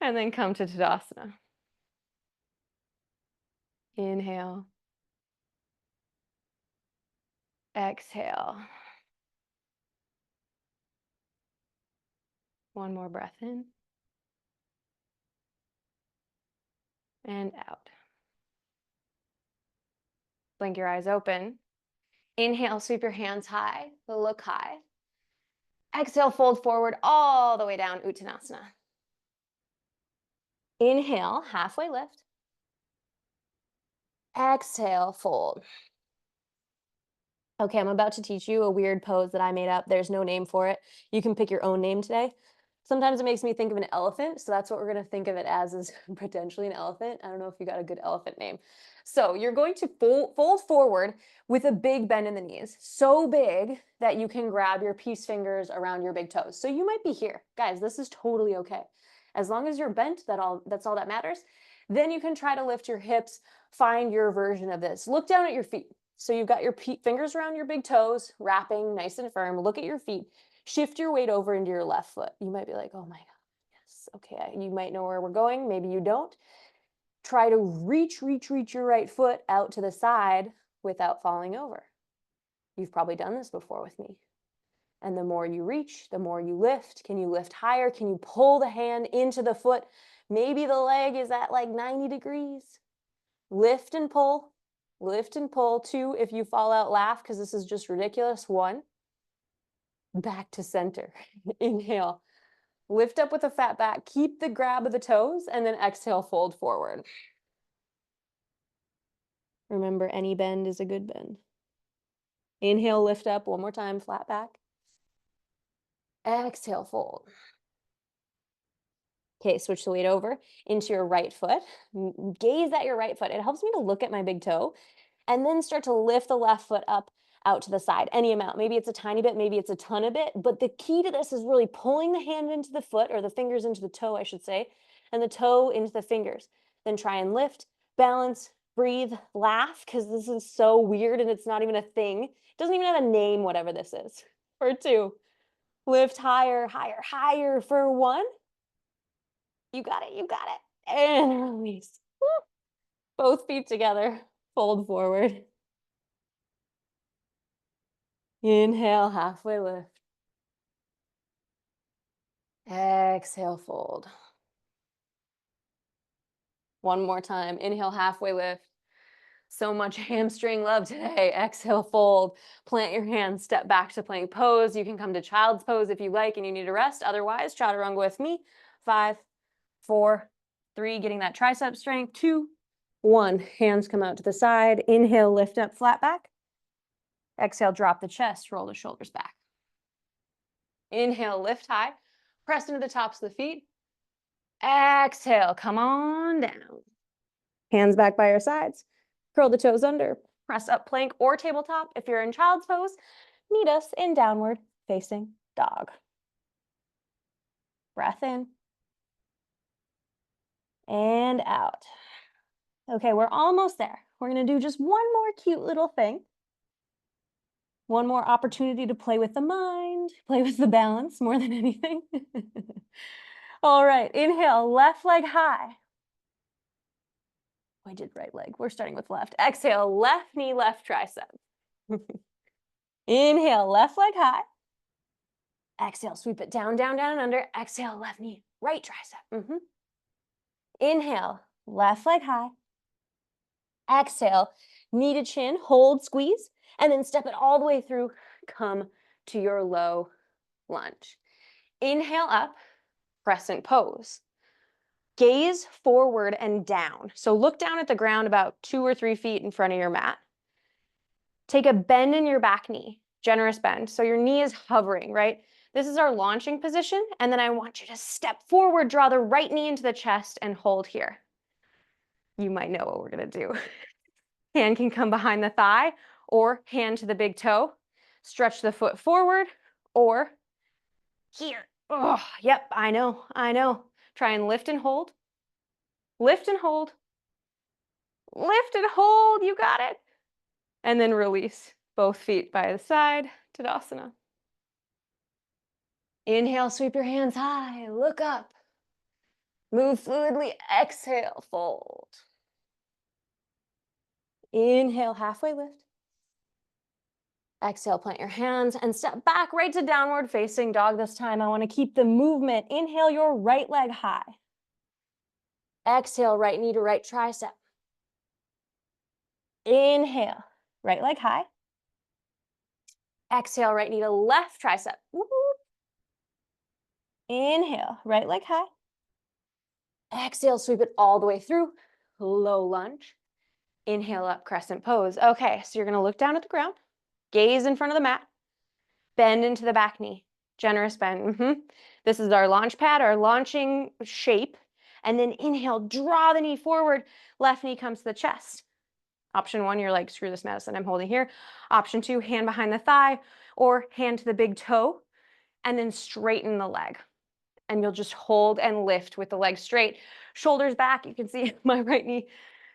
And then come to Tadasana. Inhale. Exhale. One more breath in. And out. Blink your eyes open. Inhale, sweep your hands high, look high. Exhale, fold forward all the way down, Uttanasana. Inhale, halfway lift. Exhale, fold. Okay, I'm about to teach you a weird pose that I made up. There's no name for it. You can pick your own name today. Sometimes it makes me think of an elephant, so that's what we're going to think of it as, is potentially an elephant. I don't know if you got a good elephant name. So you're going to fold forward with a big bend in the knees, so big that you can grab your peace fingers around your big toes. So you might be here. Guys, this is totally okay. As long as you're bent, that's all that matters. Then you can try to lift your hips, find your version of this. Look down at your feet. So you've got your fingers around your big toes, wrapping nice and firm. Look at your feet. Shift your weight over into your left foot. You might be like, oh my God, yes, okay. You might know where we're going. Maybe you don't. Try to reach your right foot out to the side without falling over. You've probably done this before with me. And the more you reach, the more you lift. Can you lift higher? Can you pull the hand into the foot? Maybe the leg is at like 90 degrees. Lift and pull. Lift and pull. 2, if you fall out, laugh, because this is just ridiculous. 1. Back to center. Inhale. Lift up with a fat back. Keep the grab of the toes, and then exhale, fold forward. Remember, any bend is a good bend. Inhale, lift up. One more time, flat back. Exhale, fold. Okay, switch the weight over into your right foot. Gaze at your right foot. It helps me to look at my big toe and then start to lift the left foot up out to the side, any amount. Maybe it's a tiny bit, maybe it's a ton of it, but the key to this is really pulling the hand into the foot, or the fingers into the toe, I should say, and the toe into the fingers. Then try and lift, balance, breathe, laugh, because this is so weird and it's not even a thing. It doesn't even have a name, whatever this is. For 2, lift higher, higher, higher. For 1, you got it, you got it. And release. Woo. Both feet together, fold forward. Inhale, halfway lift. Exhale, fold. One more time. Inhale, halfway lift. So much hamstring love today. Exhale, fold. Plant your hands, step back to plank pose. You can come to child's pose if you like and you need a rest. Otherwise, chaturanga with me. 5, 4, 3, getting that tricep strength. 2, 1. Hands come out to the side. Inhale, lift up, flat back. Exhale, drop the chest, roll the shoulders back. Inhale, lift high, press into the tops of the feet. Exhale, come on down. Hands back by your sides. Curl the toes under. Press up plank or tabletop. If you're in child's pose, meet us in downward facing dog. Breath in. And out. Okay, we're almost there. We're going to do just one more cute little thing. One more opportunity to play with the mind, play with the balance more than anything. All right, inhale, left leg high. I did right leg. We're starting with left. Exhale, left knee, left tricep. Inhale, left leg high. Exhale, sweep it down, down, down, and under. Exhale, left knee, right tricep. Inhale, left leg high. Exhale, knee to chin, hold, squeeze, and then step it all the way through. Come to your low lunge. Inhale up, crescent pose. Gaze forward and down. So look down at the ground about 2 or 3 feet in front of your mat. Take a bend in your back knee, generous bend. So your knee is hovering, right? This is our launching position. And then I want you to step forward, draw the right knee into the chest and hold here. You might know what we're gonna do. Hand can come behind the thigh or hand to the big toe. Stretch the foot forward or here. Oh, yep, I know. Try and lift and hold. Lift and hold. Lift and hold, you got it. And then release both feet by the side, Tadasana. Inhale, sweep your hands high, look up. Move fluidly, exhale, fold. Inhale, halfway lift. Exhale, plant your hands and step back right to downward facing dog this time. I want to keep the movement. Inhale your right leg high. Exhale, right knee to right tricep. Inhale, right leg high. Exhale, right knee to left tricep. Woo-hoo. Inhale, right leg high. Exhale, sweep it all the way through. Low lunge. Inhale up, crescent pose. Okay, so you're going to look down at the ground. Gaze in front of the mat. Bend into the back knee. Generous bend. This is our launch pad, our launching shape. And then inhale, draw the knee forward. Left knee comes to the chest. Option 1, you're like, screw this medicine, I'm holding here. Option 2, hand behind the thigh or hand to the big toe and then straighten the leg. And you'll just hold and lift with the leg straight. Shoulders back. You can see my right knee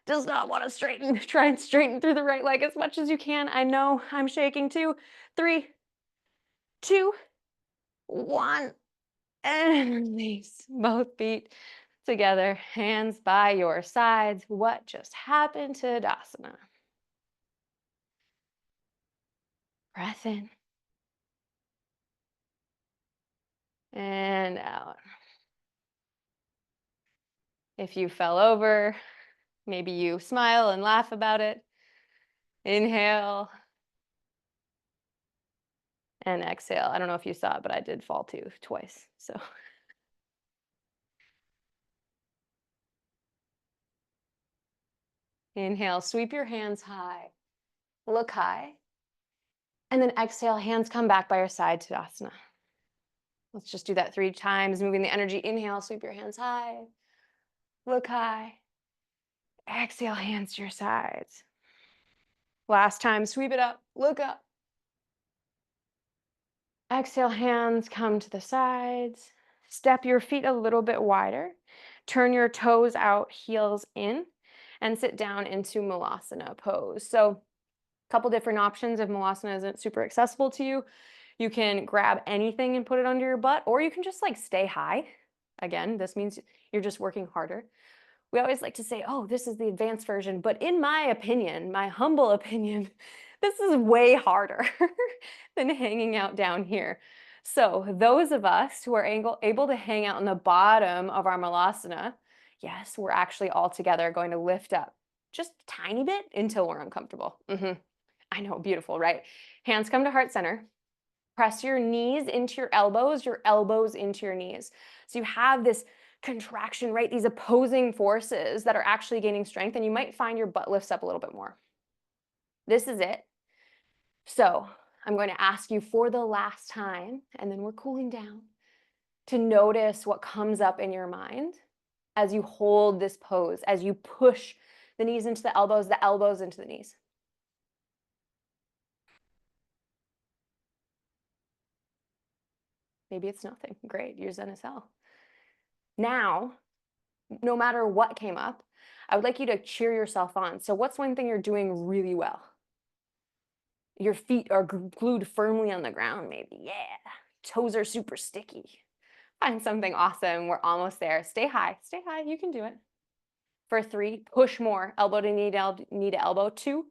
does not want to straighten. Try and straighten through the right leg as much as you can. I know I'm shaking too. 3, 2, 1. And release both feet together, hands by your sides. What just happened to Tadasana? Breath in. And out. If you fell over, maybe you smile and laugh about it. Inhale. And exhale. I don't know if you saw it, but I did fall too twice. So inhale, sweep your hands high. Look high. And then exhale, hands come back by your side, Tadasana. Let's just do that 3 times, moving the energy. Inhale, sweep your hands high. Look high. Exhale, hands to your sides. Last time, sweep it up. Look up. Exhale, hands come to the sides. Step your feet a little bit wider. Turn your toes out, heels in, and sit down into Malasana pose. So a couple different options if Malasana isn't super accessible to you. You can grab anything and put it under your butt, or you can just like stay high. Again, this means you're just working harder. We always like to say, oh, this is the advanced version, but in my opinion, my humble opinion, this is way harder than hanging out down here. So those of us who are able to hang out on the bottom of our Malasana, yes, we're actually all together going to lift up just a tiny bit until we're uncomfortable. I know, beautiful, right? Hands come to heart center. Press your knees into your elbows into your knees. So you have this contraction, right? These opposing forces that are actually gaining strength, and you might find your butt lifts up a little bit more. This is it. So I'm going to ask you for the last time, and then we're cooling down, to notice what comes up in your mind as you hold this pose, as you push the knees into the elbows into the knees. Maybe it's nothing. Great, you're zen as hell. Now, no matter what came up, I would like you to cheer yourself on. So, what's one thing you're doing really well? Your feet are glued firmly on the ground, maybe. Yeah. Toes are super sticky. Find something awesome. We're almost there. Stay high. Stay high. You can do it. For 3, push more. Elbow to knee to elbow. 2.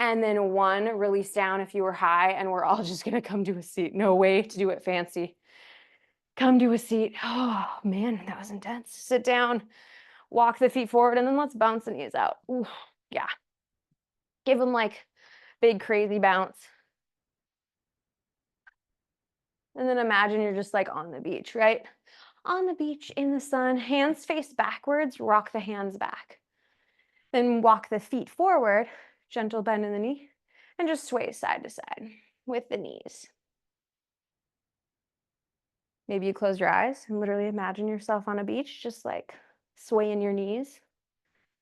And then 1, release down if you were high. And we're all just going to come to a seat. No way to do it fancy. Come to a seat. Oh, man, that was intense. Sit down. Walk the feet forward. And then let's bounce the knees out. Ooh, yeah. Give them like big, crazy bounce. And then imagine you're just like on the beach, right? On the beach in the sun, hands face backwards, rock the hands back. Then walk the feet forward, gentle bend in the knee, and just sway side to side with the knees. Maybe you close your eyes and literally imagine yourself on a beach, just like swaying your knees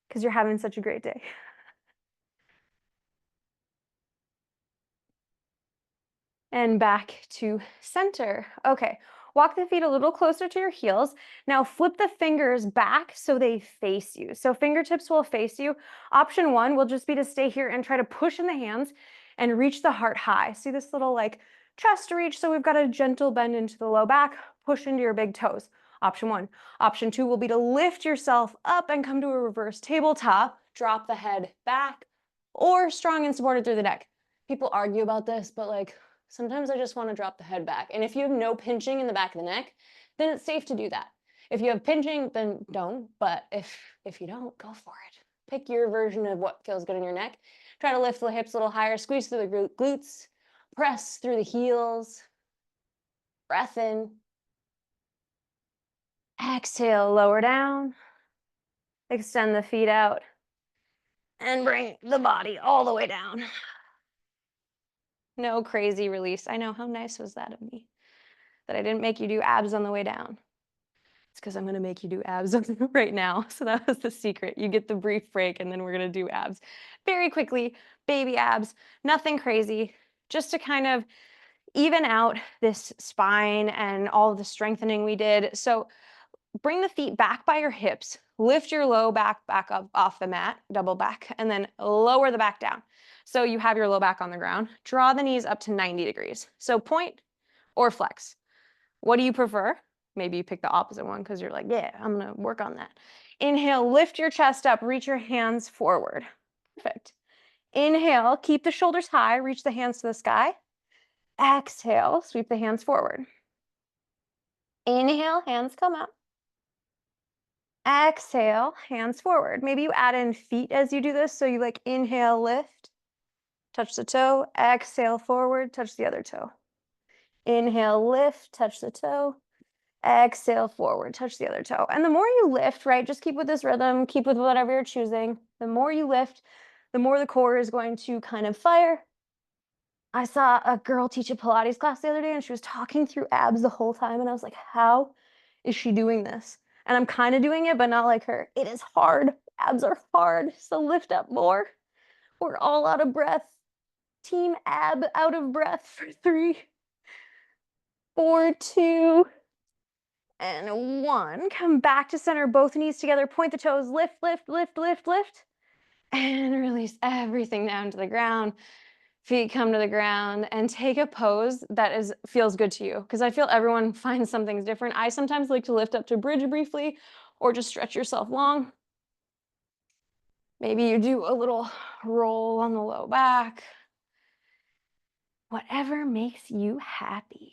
because you're having such a great day. And back to center. Okay, walk the feet a little closer to your heels. Now flip the fingers back so they face you. So fingertips will face you. Option 1 will just be to stay here and try to push in the hands and reach the heart high. See this little like chest reach? So we've got a gentle bend into the low back, push into your big toes. Option 1. Option 2 will be to lift yourself up and come to a reverse tabletop, drop the head back, or strong and supported through the neck. People argue about this, but like, sometimes I just want to drop the head back. And if you have no pinching in the back of the neck, then it's safe to do that. If you have pinching, then don't. But if you don't, go for it. Pick your version of what feels good in your neck. Try to lift the hips a little higher, squeeze through the glutes, press through the heels, breath in. Exhale, lower down. Extend the feet out and bring the body all the way down. No crazy release. I know, how nice was that of me? That I didn't make you do abs on the way down. It's because I'm going to make you do abs right now. So that was the secret. You get the brief break and then we're going to do abs very quickly. Baby abs, nothing crazy, just to kind of even out this spine and all of the strengthening we did. So bring the feet back by your hips, lift your low back up off the mat, double back, and then lower the back down. So you have your low back on the ground. Draw the knees up to 90 degrees. So point or flex. What do you prefer? Maybe you pick the opposite one because you're like, yeah, I'm going to work on that. Inhale, lift your chest up, reach your hands forward. Perfect. Inhale, keep the shoulders high, reach the hands to the sky. Exhale, sweep the hands forward. Inhale, hands come up. Exhale, hands forward. Maybe you add in feet as you do this. So you like inhale, lift, touch the toe. Exhale, forward, touch the other toe. Inhale, lift, touch the toe. Exhale, forward, touch the other toe. And the more you lift, right, just keep with this rhythm, keep with whatever you're choosing. The more you lift, the more the core is going to kind of fire. I saw a girl teach a Pilates class the other day and she was talking through abs the whole time. And I was like, how is she doing this? And I'm kind of doing it, but not like her. It is hard. Abs are hard. So lift up more. We're all out of breath. Team ab out of breath for 3, 4, 2, and 1. Come back to center, both knees together, point the toes, lift, lift, lift, lift, lift, and release everything down to the ground. Feet come to the ground and take a pose that feels good to you. Because I feel everyone finds something different. I sometimes like to lift up to bridge briefly or just stretch yourself long. Maybe you do a little roll on the low back. Whatever makes you happy.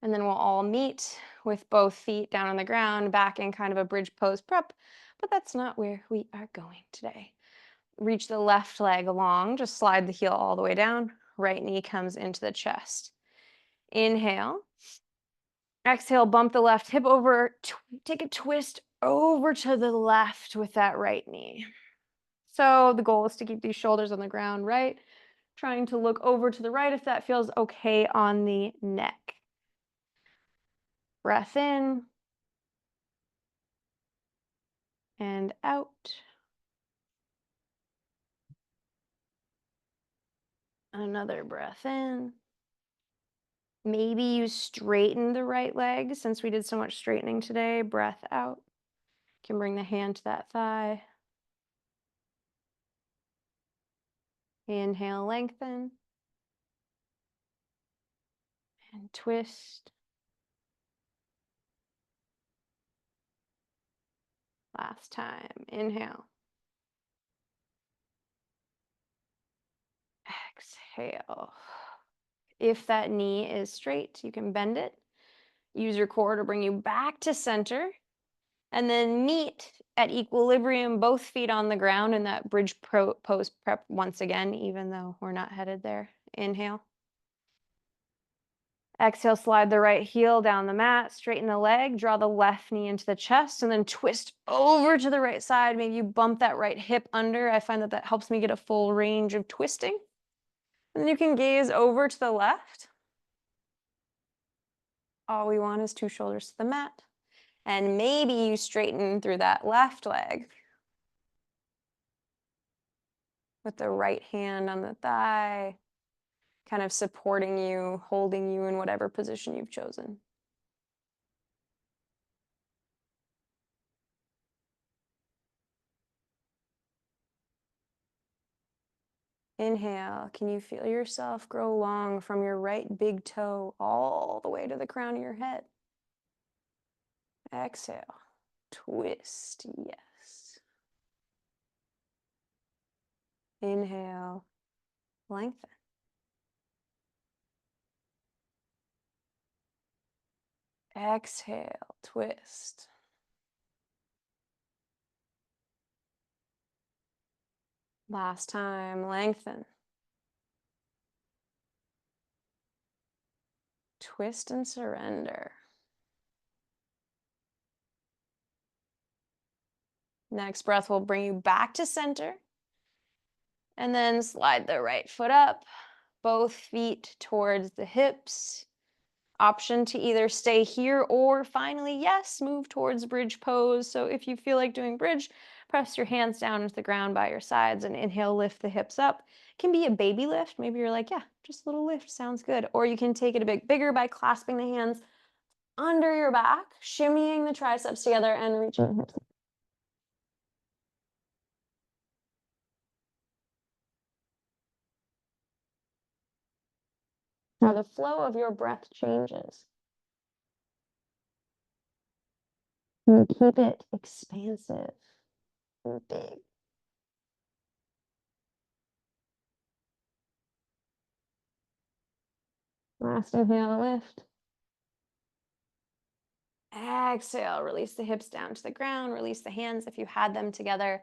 And then we'll all meet with both feet down on the ground, back in kind of a bridge pose prep, but that's not where we are going today. Reach the left leg along, just slide the heel all the way down. Right knee comes into the chest. Inhale. Exhale, bump the left hip over, take a twist over to the left with that right knee. So the goal is to keep these shoulders on the ground, right? Trying to look over to the right if that feels okay on the neck. Breath in and out. Another breath in. Maybe you straighten the right leg since we did so much straightening today. Breath out. You can bring the hand to that thigh. Inhale, lengthen. And twist. Last time. Inhale. Exhale. If that knee is straight, you can bend it. Use your core to bring you back to center. And then meet at equilibrium, both feet on the ground in that bridge pose prep once again, even though we're not headed there. Inhale. Exhale, slide the right heel down the mat, straighten the leg, draw the left knee into the chest, and then twist over to the right side. Maybe you bump that right hip under. I find that that helps me get a full range of twisting. And then you can gaze over to the left. All we want is 2 shoulders to the mat. And maybe you straighten through that left leg with the right hand on the thigh, kind of supporting you, holding you in whatever position you've chosen. Inhale, can you feel yourself grow long from your right big toe all the way to the crown of your head? Exhale, twist, yes. Inhale, lengthen. Exhale, twist. Last time, lengthen. Twist and surrender. Next breath will bring you back to center. And then slide the right foot up, both feet towards the hips. Option to either stay here or finally, yes, move towards bridge pose. So if you feel like doing bridge, press your hands down into the ground by your sides and inhale, lift the hips up. It can be a baby lift. Maybe you're like, yeah, just a little lift sounds good. Or you can take it a bit bigger by clasping the hands under your back, shimmying the triceps together and reaching the hips. Now the flow of your breath changes. You keep it expansive and big. Last inhale, lift. Exhale, release the hips down to the ground, release the hands if you had them together.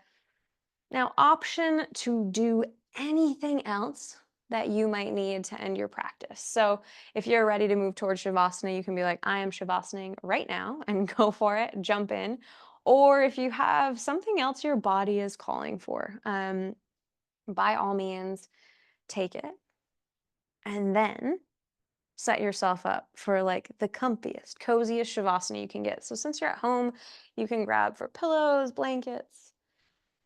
Now, option to do anything else that you might need to end your practice. So if you're ready to move towards Shavasana, you can be like, I am Shavasanaing right now and go for it, jump in. Or if you have something else your body is calling for, by all means, take it. And then set yourself up for like the comfiest, coziest Shavasana you can get. So since you're at home, you can grab for pillows, blankets.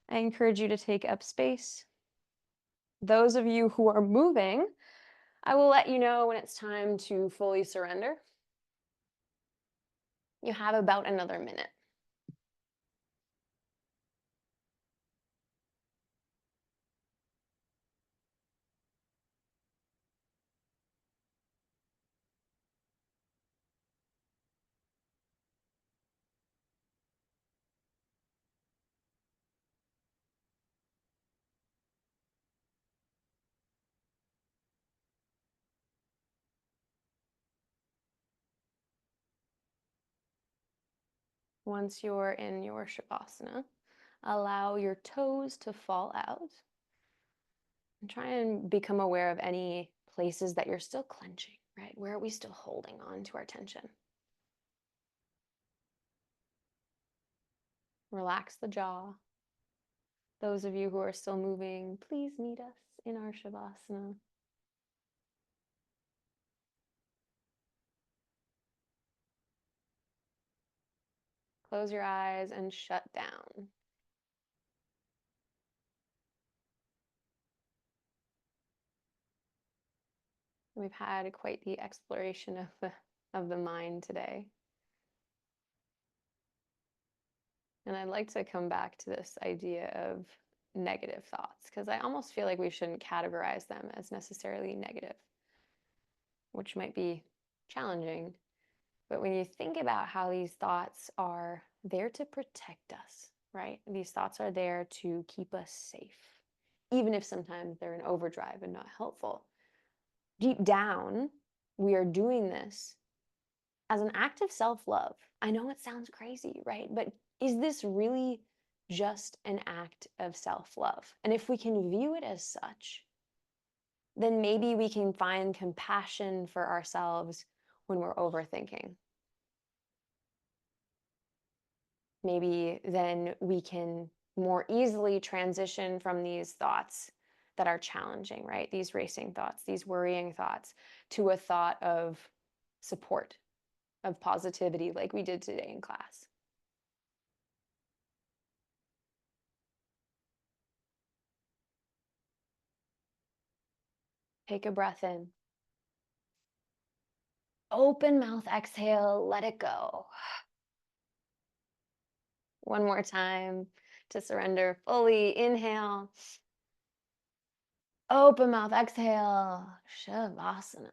I encourage you to take up space. Those of you who are moving, I will let you know when it's time to fully surrender. You have about another minute. Once you're in your Shavasana, allow your toes to fall out. And try and become aware of any places that you're still clenching, right? Where are we still holding on to our tension? Relax the jaw. Those of you who are still moving, please meet us in our Shavasana. Close your eyes and shut down. We've had quite the exploration of the mind today. And I'd like to come back to this idea of negative thoughts, because I almost feel like we shouldn't categorize them as necessarily negative, which might be challenging. But when you think about how these thoughts are there to protect us, right? These thoughts are there to keep us safe, even if sometimes they're in overdrive and not helpful. Deep down, we are doing this as an act of self-love. I know it sounds crazy, right? But is this really just an act of self-love? And if we can view it as such, then maybe we can find compassion for ourselves when we're overthinking. Maybe then we can more easily transition from these thoughts that are challenging, right? These racing thoughts, these worrying thoughts, to a thought of support, of positivity, like we did today in class. Take a breath in. Open mouth, exhale, let it go. One more time to surrender fully. Inhale. Open mouth, exhale, Shavasana.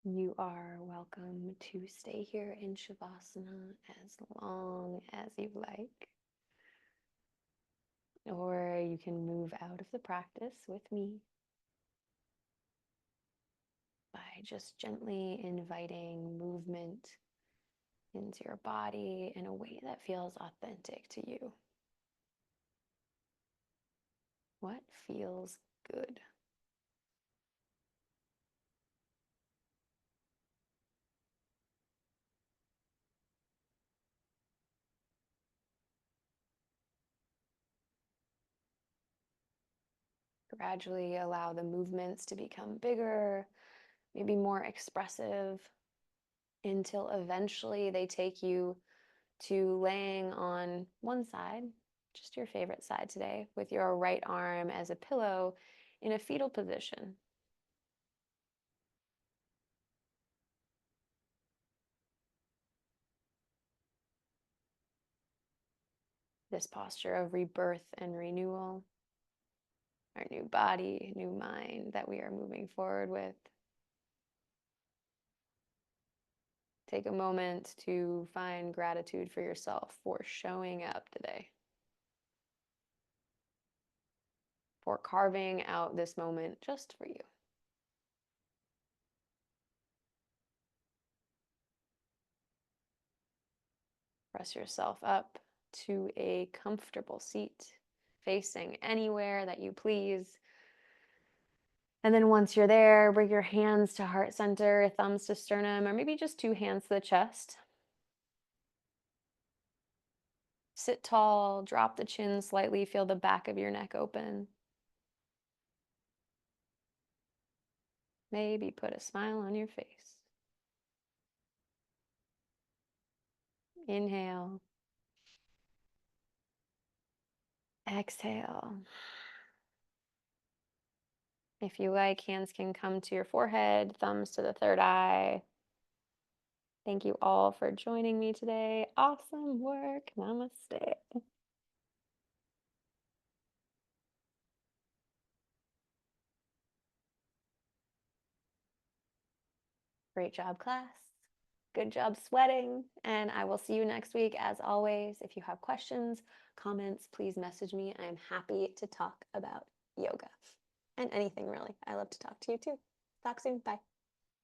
You are welcome to stay here in Shavasana as long as you like. Or you can move out of the practice with me by just gently inviting movement into your body in a way that feels authentic to you. What feels good? Gradually allow the movements to become bigger, maybe more expressive, until eventually they take you to laying on one side, just your favorite side today, with your right arm as a pillow in a fetal position. This posture of rebirth and renewal, our new body, new mind that we are moving forward with. Take a moment to find gratitude for yourself for showing up today, for carving out this moment just for you. Press yourself up to a comfortable seat, facing anywhere that you please. And then once you're there, bring your hands to heart center, thumbs to sternum, or maybe just two hands to the chest. Sit tall, drop the chin slightly, feel the back of your neck open. Maybe put a smile on your face. Inhale. Exhale. If you like, hands can come to your forehead, thumbs to the third eye. Thank you all for joining me today. Awesome work. Namaste. Great job, class. Good job sweating. And I will see you next week. As always, if you have questions, comments, please message me. I'm happy to talk about yoga and anything really. I love to talk to you too. Talk soon. Bye.